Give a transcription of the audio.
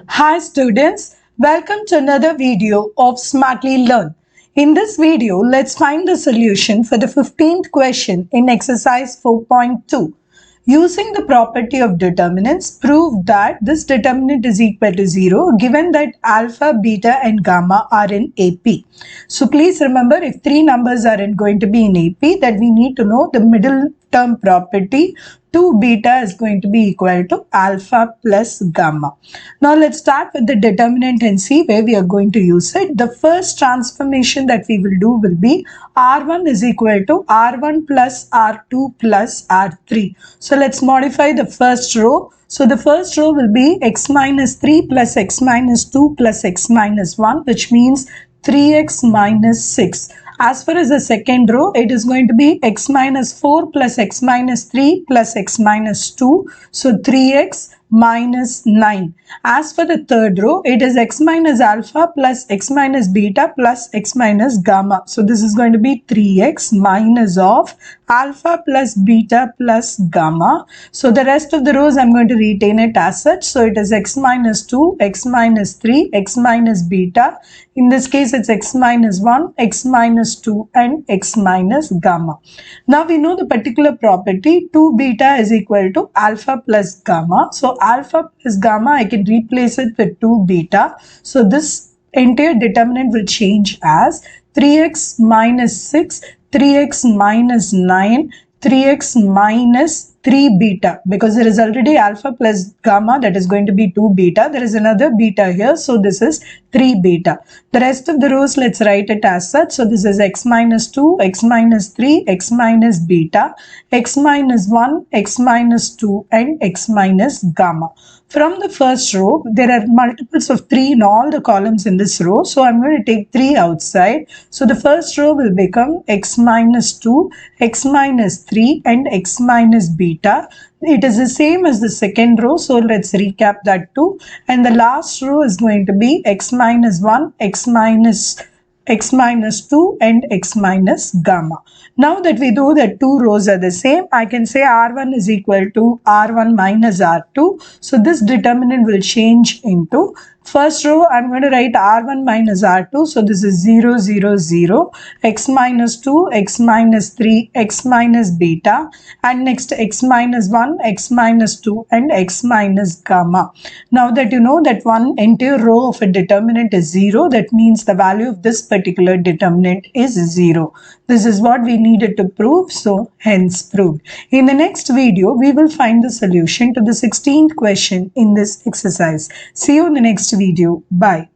Hi students, welcome to another video of Smartly Learn. In this video, let's find the solution for the 15th question in exercise 4.2. Using the property of determinants, prove that this determinant is equal to 0 given that alpha, beta and gamma are in AP. So please remember, if three numbers are going to be in AP, that we need to know the middle term property 2 beta is going to be equal to alpha plus gamma. Now let's start with the determinant and see where we are going to use it. The first transformation that we will do will be R1 is equal to R1 plus R2 plus R3. So let's modify the first row. So the first row will be x minus 3 plus x minus 2 plus x minus 1, which means 3x minus 6. As far as the second row, it is going to be x minus 4 plus x minus 3 plus x minus 2. So 3x minus 9. As for the third row, it is x minus alpha plus x minus beta plus x minus gamma. So this is going to be 3x minus of alpha plus beta plus gamma. So the rest of the rows I'm going to retain it as such. So it is x minus 2, x minus 3, x minus beta. In this case, it's x minus 1, x minus 2 and x minus gamma. Now we know the particular property 2 beta is equal to alpha plus gamma. So alpha plus gamma, I can replace it with 2 beta. So this entire determinant will change as 3x minus 6, 3x minus 9, 3x minus 3 beta, because there is already alpha plus gamma, that is going to be 2 beta. There is another beta here, so this is 3 beta. The rest of the rows, let's write it as such. So this is x minus 2, x minus 3, x minus beta, x minus 1, x minus 2 and x minus gamma. From the first row, there are multiples of 3 in all the columns in this row. So I'm going to take 3 outside. So the first row will become x minus 2, x minus 3 and x minus beta. It is the same as the second row. So let's recap that too. And the last row is going to be x minus 1, x minus 2 and x minus gamma. Now that we know that two rows are the same, I can say R1 is equal to R1 minus R2. So this determinant will change into first row. I'm going to write R1 minus R2. So this is 0, 0, 0, x minus 2, x minus 3, x minus beta, and next x minus 1, x minus 2 and x minus gamma. Now that you know that one entire row of a determinant is 0, that means the value of this particular determinant is 0. This is what we needed to prove, so hence proved. In the next video, we will find the solution to the 16th question in this exercise. See you in the next video. Bye.